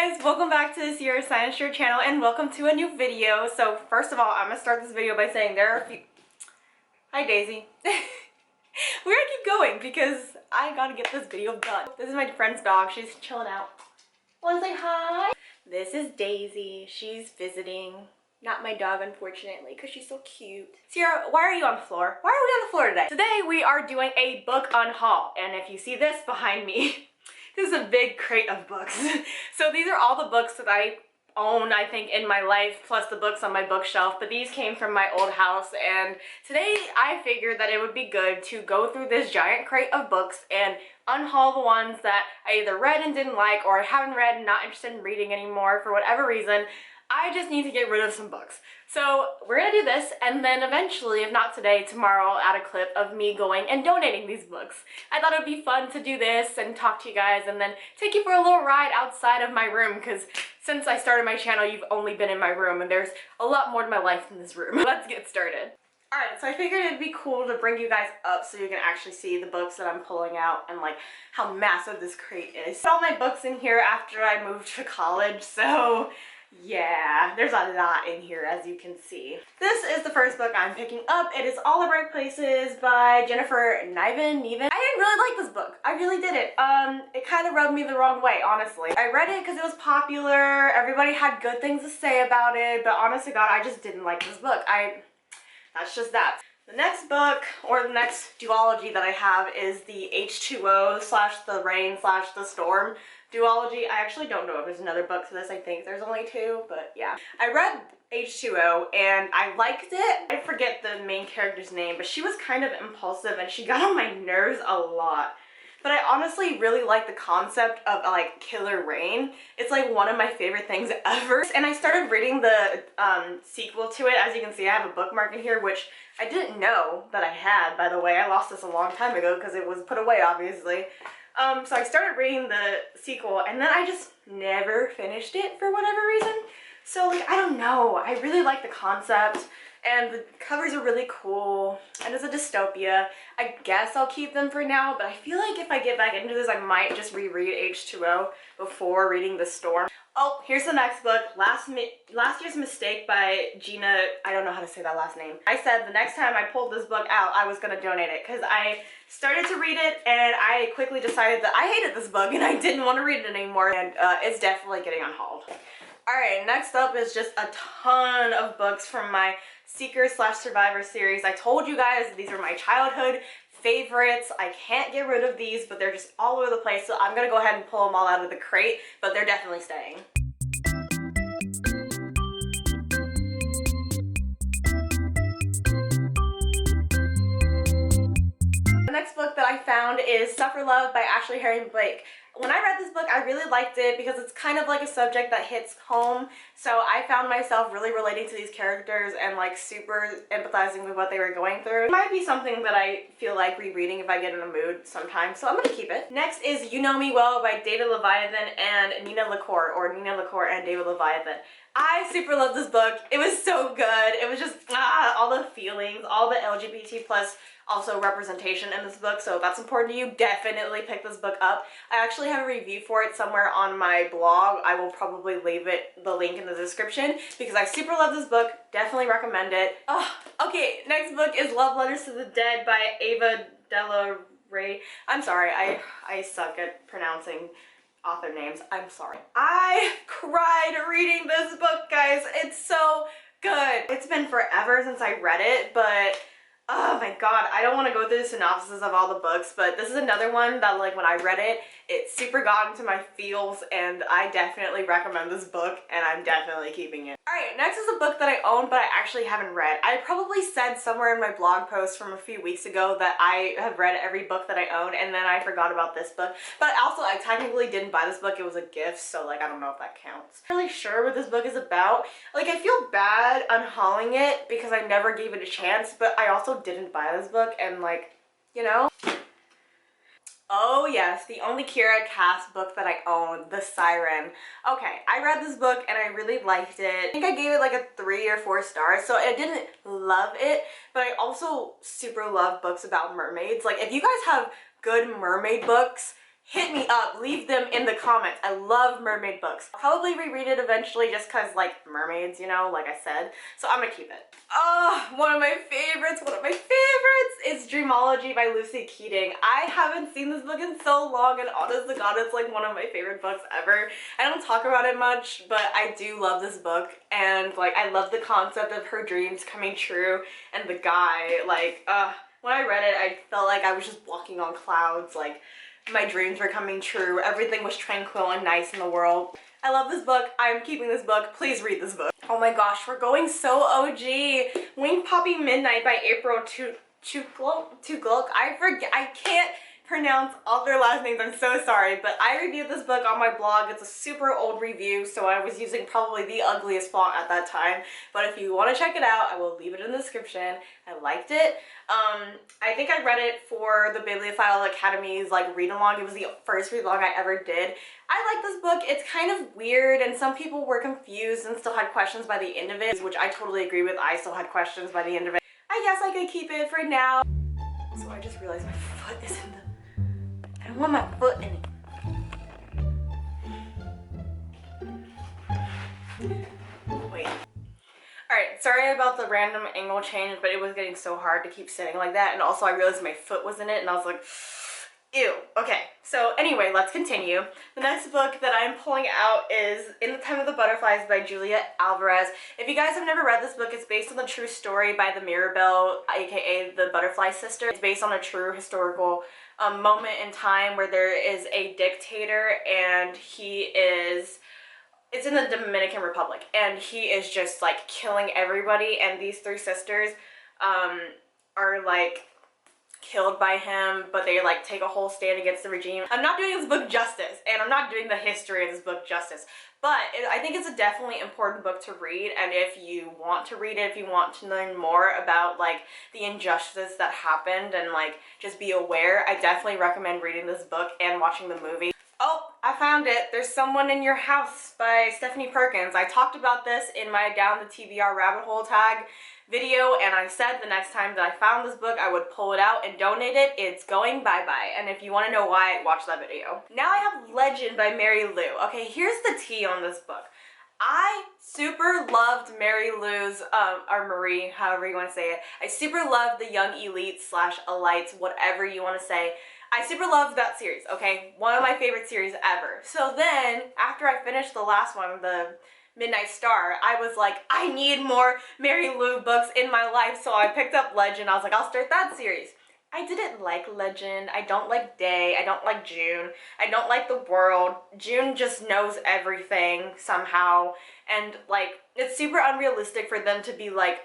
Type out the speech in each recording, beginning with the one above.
guys, welcome back to this year's Science Shirt channel and welcome to a new video. So first of all, I'm gonna start this video by saying there are a few... Hi Daisy. We're gonna keep going because I gotta get this video done. This is my friend's dog, she's chilling out. Wanna say hi? This is Daisy, she's visiting. Not my dog, unfortunately, because she's so cute. Sierra, why are you on the floor? Why are we on the floor today? Today we are doing a book unhaul, and if you see this behind me, this is a big crate of books. So these are all the books that I own, I think, in my life, plus the books on my bookshelf, but these came from my old house, and today I figured that it would be good to go through this giant crate of books and unhaul the ones that I either read and didn't like, or I haven't read and not interested in reading anymore for whatever reason. I just need to get rid of some books. So we're gonna do this, and then eventually, if not today, tomorrow, I'll add a clip of me going and donating these books. I thought it would be fun to do this and talk to you guys and then take you for a little ride outside of my room, because since I started my channel, you've only been in my room, and there's a lot more to my life than this room. Let's get started. Alright, so I figured it'd be cool to bring you guys up so you can actually see the books that I'm pulling out and like how massive this crate is. I put all my books in here after I moved to college, so yeah, there's a lot in here, as you can see. This is the first book I'm picking up. It is All the Right Places by Jennifer Niven. I didn't really like this book. I really didn't. It kind of rubbed me the wrong way, honestly. I read it because it was popular. Everybody had good things to say about it, but honest to God, I just didn't like this book. That's just that. The next book, or the next duology that I have, is the H2O / the rain / the storm duology. I actually don't know if there's another book to this. I think there's only two, but yeah. I read H2O and I liked it. I forget the main character's name, but she was kind of impulsive and she got on my nerves a lot. But I honestly really like the concept of like killer rain. It's like one of my favorite things ever. And I started reading the sequel to it. As you can see, I have a bookmark in here, which I didn't know that I had, by the way. I lost this a long time ago because it was put away, obviously. So I started reading the sequel and then I just never finished it for whatever reason. So like, I don't know. I really like the concept and the covers are really cool and it's a dystopia. I guess I'll keep them for now, but I feel like if I get back into this, I might just reread H2O before reading The Storm. Oh, here's the next book, Last Year's Mistake by Gina, I don't know how to say that last name. I said the next time I pulled this book out, I was gonna donate it because I started to read it and I quickly decided that I hated this book and I didn't want to read it anymore, and it's definitely getting unhauled. Alright, next up is just a ton of books from my Seeker / Survivor series. I told you guys these are my childhood favorites. I can't get rid of these, but they're just all over the place, so I'm gonna go ahead and pull them all out of the crate, but they're definitely staying. The next book that I found is Suffer Love by Ashley Herring Blake. When I read this book, I really liked it because it's kind of like a subject that hits home. So I found myself really relating to these characters and like super empathizing with what they were going through. It might be something that I feel like rereading if I get in a mood sometime, so I'm gonna keep it. Next is You Know Me Well by David Leviathan and Nina LaCour, or Nina LaCour and David Leviathan. I super love this book. It was so good. It was just all the feelings, all the LGBT plus also representation in this book, so if that's important to you, definitely pick this book up. I actually have a review for it somewhere on my blog. I will probably leave the link in the description because I super love this book. Definitely recommend it. Oh, okay, next book is Love Letters to the Dead by Ava Della Ray. I'm sorry, I suck at pronouncing author names. I'm sorry. I cried reading this book, guys. It's so good. It's been forever since I read it, but oh my god, I don't want to go through the synopsis of all the books, but this is another one that like when I read it, it super got into my feels, and I definitely recommend this book and I'm definitely keeping it. Alright, next is a book that I own but I actually haven't read. I probably said somewhere in my blog post from a few weeks ago that I have read every book that I own, and then I forgot about this book. But also, I technically didn't buy this book, it was a gift, so like I don't know if that counts. I'm not really sure what this book is about. Like, I feel bad unhauling it because I never gave it a chance, but I also didn't buy this book, and like, you know. Oh yes, the only Kira Cass book that I own, The Siren. Okay, I read this book and I really liked it. I think I gave it like a 3 or 4 stars, so I didn't love it, but I also super love books about mermaids. Like, if you guys have good mermaid books, hit me up, leave them in the comments. I love mermaid books. I'll probably reread it eventually just cause like mermaids, you know, like I said. So I'm gonna keep it. Oh, one of my favorites is Dreamology by Lucy Keating. I haven't seen this book in so long, and honest to God, it's like one of my favorite books ever. I don't talk about it much, but I do love this book, and like I love the concept of her dreams coming true, and the guy, like, when I read it, I felt like I was just walking on clouds, like my dreams were coming true, everything was tranquil and nice in the world. I love this book. I'm keeping this book. Please read this book. Oh my gosh, we're going so OG. Wing Poppy Midnight by April Tugluk. I forget. I can't pronounce all their last names. I'm so sorry, but I reviewed this book on my blog. It's a super old review, so I was using probably the ugliest font at that time. But if you want to check it out, I will leave it in the description. I liked it. I think I read it for the Bibliophile Academy's like read along. It was the first read along I ever did. I like this book. It's kind of weird, and some people were confused and still had questions by the end of it, which I totally agree with. I still had questions by the end of it. I guess I could keep it for now. So I just realized my foot is in the... I don't want my foot in it. Wait. Alright, sorry about the random angle change, but it was getting so hard to keep sitting like that, and also I realized my foot was in it, and I was like, ew. Okay, so anyway, let's continue. The next book that I'm pulling out is In the Time of the Butterflies by Julia Alvarez. If you guys have never read this book, it's based on the true story by the Mirabelle, aka the Butterfly Sister. It's based on a true historical moment in time where there is a dictator, and it's in the Dominican Republic, and he is just like killing everybody, and these three sisters are like killed by him, but they like take a whole stand against the regime. I'm not doing this book justice, and I'm not doing the history of this book justice, but I think it's a definitely important book to read, and if you want to read it, if you want to learn more about like the injustice that happened and like just be aware, I definitely recommend reading this book and watching the movie. Oh, I found it. There's Someone in Your House by Stephanie Perkins. I talked about this in my Down the TBR Rabbit Hole tag video, and I said the next time that I found this book I would pull it out and donate it. It's going bye-bye, and if you want to know why, watch that video. Now I have Legend by Mary Lou. Okay, here's the tea on this book. I super loved Mary Lou's, or Marie, however you want to say it. I super loved the Young Elites / Elites, whatever you want to say. I super loved that series, okay? One of my favorite series ever. So then, after I finished the last one, the Midnight Star, I was like, I need more Mary Lou books in my life, so I picked up Legend. I was like, I'll start that series. I didn't like Legend. I don't like Day. I don't like June. I don't like the world. June just knows everything somehow, and like, it's super unrealistic for them to be like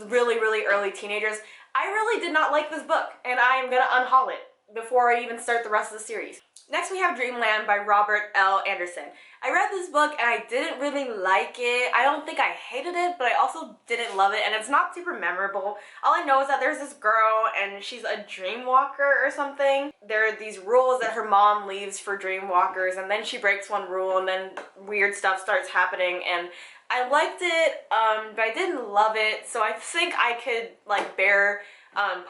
really, really early teenagers. I really did not like this book, and I am gonna unhaul it before I even start the rest of the series. Next we have Dreamland by Robert L. Anderson. I read this book and I didn't really like it. I don't think I hated it, but I also didn't love it, and it's not super memorable. All I know is that there's this girl and she's a dream walker or something. There are these rules that her mom leaves for dream walkers, and then she breaks one rule, and then weird stuff starts happening, and I liked it, but I didn't love it, so I think I could like bear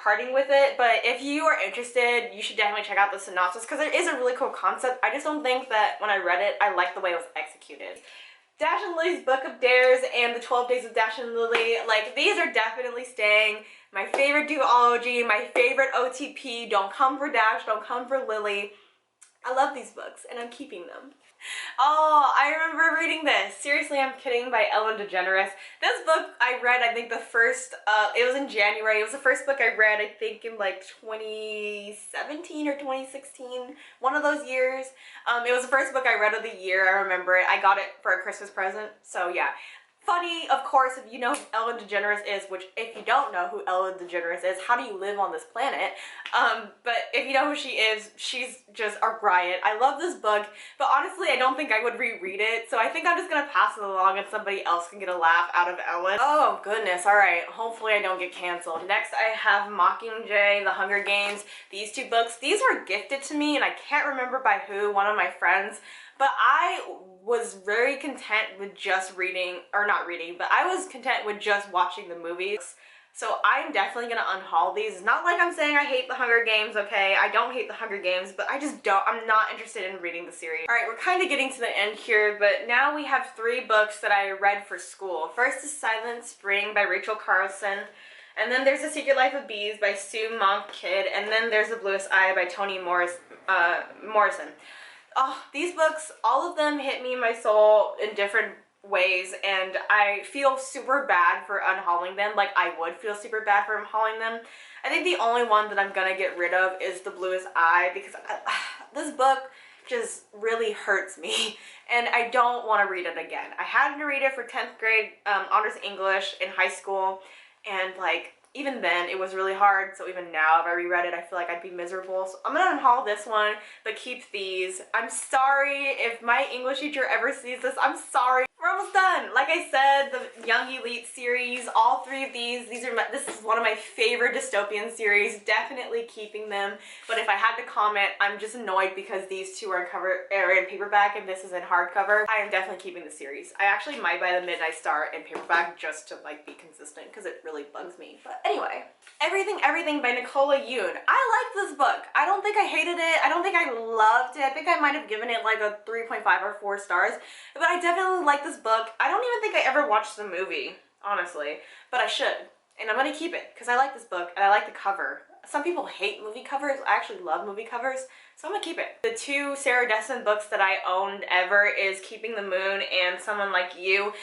parting with it. But if you are interested, you should definitely check out the synopsis, because it is a really cool concept. I just don't think that when I read it, I liked the way it was executed. Dash and Lily's Book of Dares and the 12 Days of Dash and Lily, like, these are definitely staying. My favorite duology, my favorite OTP, don't come for Dash, don't come for Lily. I love these books, and I'm keeping them. Oh, I remember reading this. Seriously, I'm Kidding by Ellen DeGeneres. This book I read, I think the first, it was in January. It was the first book I read, I think in like 2017 or 2016, one of those years. It was the first book I read of the year, I remember it. I got it for a Christmas present, so yeah. Funny, of course, if you know who Ellen DeGeneres is, which if you don't know who Ellen DeGeneres is, how do you live on this planet? But if you know who she is, she's just a riot. I love this book, but honestly, I don't think I would reread it, so I think I'm just gonna pass it along and somebody else can get a laugh out of Ellen. Oh goodness, alright, hopefully I don't get canceled. Next I have Mockingjay, The Hunger Games. These two books, these were gifted to me, and I can't remember by who, one of my friends, but I was very content with just reading, or not reading, but I was content with just watching the movies. So I'm definitely gonna unhaul these. It's not like I'm saying I hate the Hunger Games, okay? I don't hate the Hunger Games, but I'm not interested in reading the series. Alright, we're kind of getting to the end here, but now we have 3 books that I read for school. First is Silent Spring by Rachel Carlson, and then there's The Secret Life of Bees by Sue Monk Kidd, and then there's The Bluest Eye by Toni Morrison. Oh, these books, all of them hit me in my soul in different ways, and I feel super bad for unhauling them. Like, I would feel super bad for unhauling them. I think the only one that I'm gonna get rid of is The Bluest Eye, because this book just really hurts me, and I don't want to read it again. I had to read it for 10th grade honors English in high school, and like, even then it was really hard, so even now if I reread it I feel like I'd be miserable. So I'm gonna unhaul this one, but keep these. I'm sorry if my English teacher ever sees this. I'm sorry. We're almost done. Like I said, the Young Elite series, all 3 of these are this is one of my favorite dystopian series. Definitely keeping them. But if I had to comment, I'm just annoyed because these 2 are in paperback and this is in hardcover. I am definitely keeping the series. I actually might buy the Midnight Star in paperback just to like be consistent because it really bugs me. But anyway, Everything by Nicola Yoon. I like this book. I don't think I hated it. I don't think I loved it. I think I might have given it like a 3.5 or 4 stars, but I definitely like this book. I don't even think I ever watched the movie, honestly, but I should, and I'm gonna keep it because I like this book and I like the cover. Some people hate movie covers. I actually love movie covers, so I'm gonna keep it. The 2 Sarah Dessen books that I owned ever is Keeping the Moon and Someone Like You.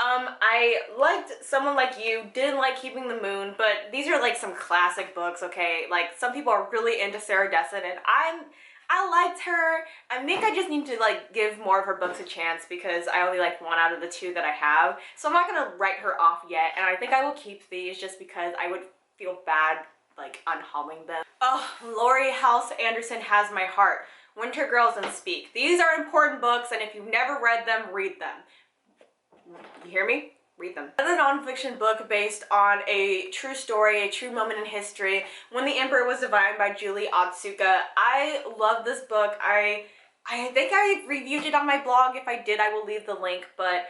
I liked Someone Like You, didn't like Keeping the Moon, but these are like some classic books, okay? Like, some people are really into Sarah Dessen, and I liked her. I think I just need to like give more of her books a chance because I only like 1 out of the 2 that I have. So I'm not gonna write her off yet, and I think I will keep these just because I would feel bad like unhauling them. Oh, Laurie Halse Anderson Has My Heart, Winter Girls and Speak. These are important books, and if you've never read them, read them. You hear me? Read them. Another nonfiction book based on a true story, a true moment in history, When the Emperor Was Divine by Julie Otsuka. I love this book. I think I reviewed it on my blog. If I did, I will leave the link, but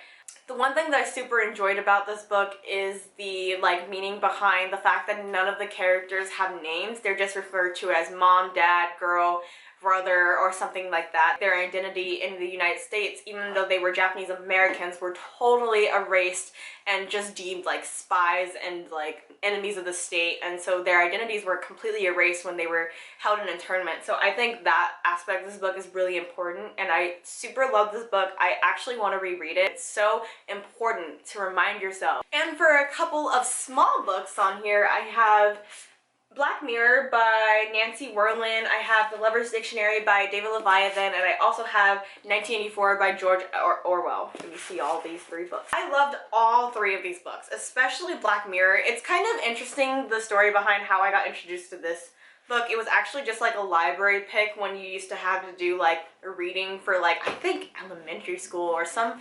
the one thing that I super enjoyed about this book is the like meaning behind the fact that none of the characters have names. They're just referred to as mom, dad, girl, brother, or something like that. Their identity in the United States, even though they were Japanese Americans, were totally erased and just deemed like spies and like enemies of the state, and so their identities were completely erased when they were held in internment. So I think that aspect of this book is really important, and I super love this book. I actually want to reread it. It's so important to remind yourself. And for a couple of small books on here, I have Black Mirror by Nancy Werlin, I have The Lover's Dictionary by David Leviathan, and I also have 1984 by George Orwell. Let me see all these 3 books. I loved all 3 of these books, especially Black Mirror. It's kind of interesting, the story behind how I got introduced to this book. It was actually just like a library pick when you used to have to do like a reading for like, I think elementary school or something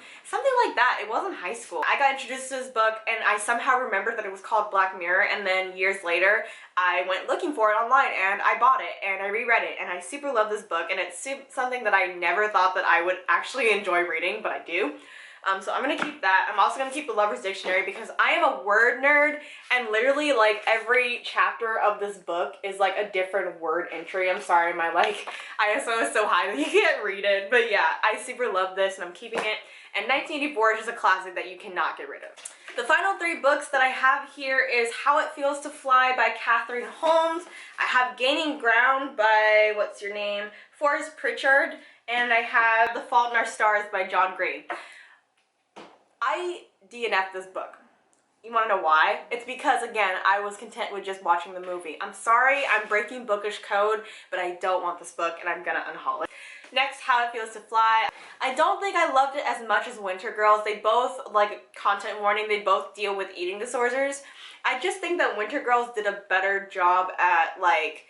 like that. It wasn't high school. I got introduced to this book and I somehow remembered that it was called Black Mirror, and then years later I went looking for it online and I bought it and I reread it, and I super love this book, and it's something that I never thought that I would actually enjoy reading, but I do. So I'm gonna keep that. I'm also gonna keep The Lover's Dictionary because I am a word nerd, and literally like every chapter of this book is like a different word entry. I'm sorry, my like ISO is so high that you can't read it, but yeah, I super love this and I'm keeping it. And 1984 is just a classic that you cannot get rid of. The final 3 books that I have here is How It Feels to Fly by Catherine Holmes. I have Gaining Ground by, what's your name, Forrest Pritchard, and I have The Fault in Our Stars by John Green. I DNF'd this book. You want to know why? It's because, again, I was content with just watching the movie. I'm sorry, I'm breaking bookish code, but I don't want this book and I'm gonna unhaul it. Next, How It Feels to Fly. I don't think I loved it as much as Winter Girls. They both, like, content warning, they both deal with eating disorders. I just think that Winter Girls did a better job at, like,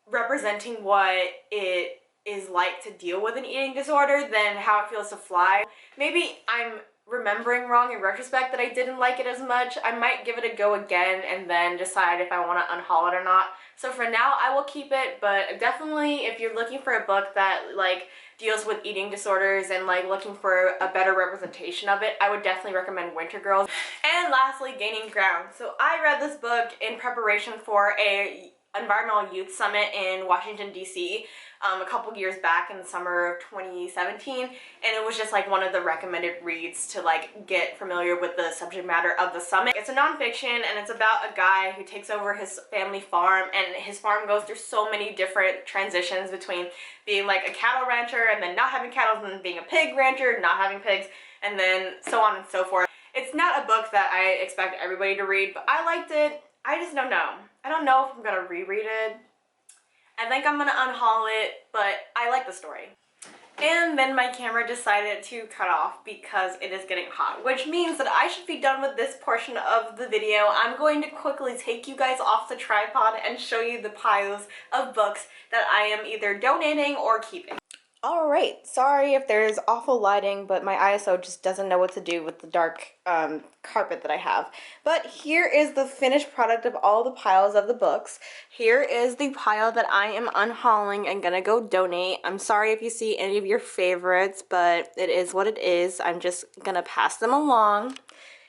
representing what it is like to deal with an eating disorder than How It Feels to Fly. Maybe I'm remembering wrong in retrospect that I didn't like it as much. I might give it a go again and then decide if I want to unhaul it or not. So for now, I will keep it, but definitely if you're looking for a book that like deals with eating disorders and like looking for a better representation of it, I would definitely recommend Winter Girls. And lastly, Gaining Ground. So I read this book in preparation for a environmental youth summit in Washington, D.C. A couple years back in the summer of 2017, and it was just like one of the recommended reads to like get familiar with the subject matter of the summit. It's a nonfiction and it's about a guy who takes over his family farm, and his farm goes through so many different transitions between being like a cattle rancher and then not having cattle, and then being a pig rancher, not having pigs, and then so on and so forth. It's not a book that I expect everybody to read, but I liked it. I just don't know. I don't know if I'm gonna reread it. I think I'm gonna unhaul it, but I like the story. And then my camera decided to cut off because it is getting hot, which means that I should be done with this portion of the video. I'm going to quickly take you guys off the tripod and show you the piles of books that I am either donating or keeping. Alright, sorry if there's awful lighting, but my ISO just doesn't know what to do with the dark carpet that I have. But here is the finished product of all the piles of the books. Here is the pile that I am unhauling and gonna go donate. I'm sorry if you see any of your favorites, but it is what it is. I'm just gonna pass them along.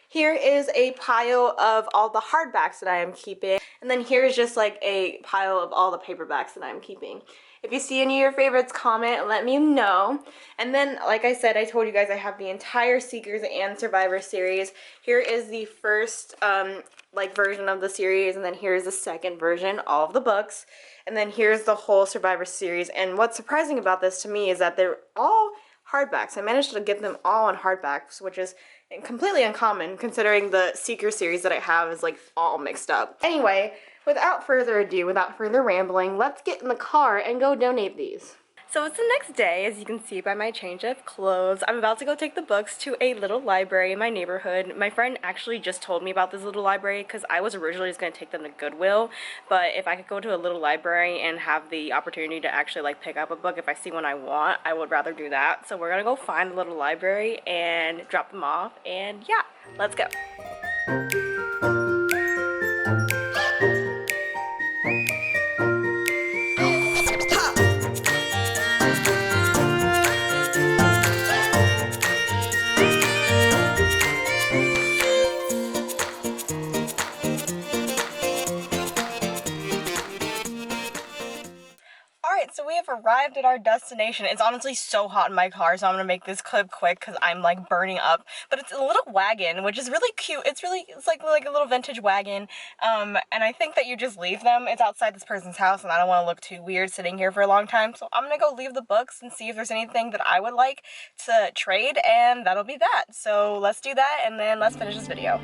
Here is a pile of all the hardbacks that I am keeping, and then here's just like a pile of all the paperbacks that I'm keeping. If you see any of your favorites, comment, let me know. And then, like I said, I told you guys I have the entire Seekers and Survivor series. Here is the first like version of the series, and then here's the second version, all of the books. And then here's the whole Survivor series. And what's surprising about this to me is that they're all hardbacks. I managed to get them all on hardbacks, which is completely uncommon considering the Seeker series that I have is like all mixed up. Anyway, without further ado, without further rambling, let's get in the car and go donate these. So it's the next day, as you can see by my change of clothes. I'm about to go take the books to a little library in my neighborhood. My friend actually just told me about this little library because I was originally just going to take them to Goodwill, but if I could go to a little library and have the opportunity to actually like pick up a book if I see one I want, I would rather do that. So we're gonna go find the little library and drop them off, and yeah, let's go. So we have arrived at our destination. It's honestly so hot in my car, so I'm gonna make this clip quick because I'm like burning up. But it's a little wagon, which is really cute. It's like a little vintage wagon. And I think that you just leave them. It's outside this person's house, and I don't want to look too weird sitting here for a long time. So I'm gonna go leave the books and see if there's anything that I would like to trade, and that'll be that. So let's do that, and then let's finish this video.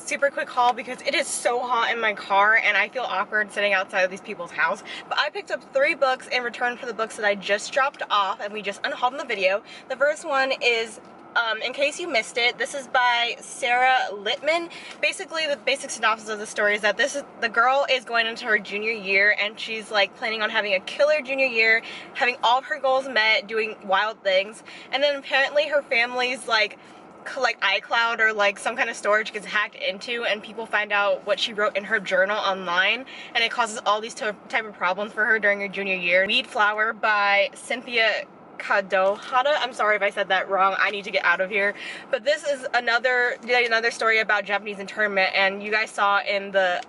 Super quick haul because it is so hot in my car and I feel awkward sitting outside of these people's house. But I picked up 3 books in return for the books that I just dropped off and we just unhauled in the video. The first one is in case you missed it, this is by Sarah Littman. Basically, the basic synopsis of the story is that the girl is going into her junior year and she's like planning on having a killer junior year, having all of her goals met, doing wild things, and then apparently her family's like iCloud or like some kind of storage gets hacked into, and people find out what she wrote in her journal online, and it causes all these type of problems for her during her junior year. Weed Flower by Cynthia Kadohara. I'm sorry if I said that wrong. I need to get out of here. But this is another story about Japanese internment, and you guys saw in the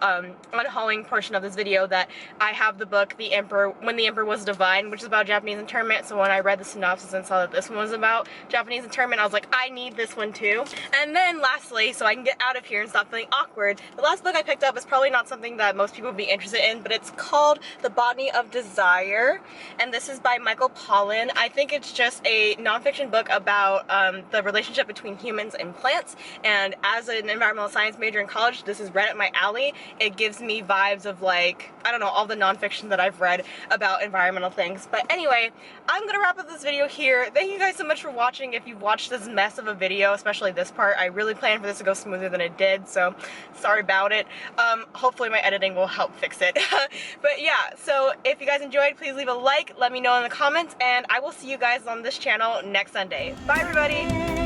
unhauling portion of this video that I have the book The Emperor, When the Emperor Was Divine, which is about Japanese internment. So when I read the synopsis and saw that this one was about Japanese internment, I was like, I need this one too. And then lastly, so I can get out of here and stop feeling awkward, the last book I picked up is probably not something that most people would be interested in, but it's called The Botany of Desire, and this is by Michael Pollan. I think it's just a nonfiction book about the relationship between humans and plants, and as an environmental science major in college, this is right up my alley. It gives me vibes of, like, I don't know, all the nonfiction that I've read about environmental things. But anyway, I'm gonna wrap up this video here. Thank you guys so much for watching. If you've watched this mess of a video, especially this part, I really planned for this to go smoother than it did, so sorry about it. Hopefully my editing will help fix it. But yeah, so if you guys enjoyed, please leave a like, let me know in the comments, and I will see you guys on this channel next Sunday. Bye everybody!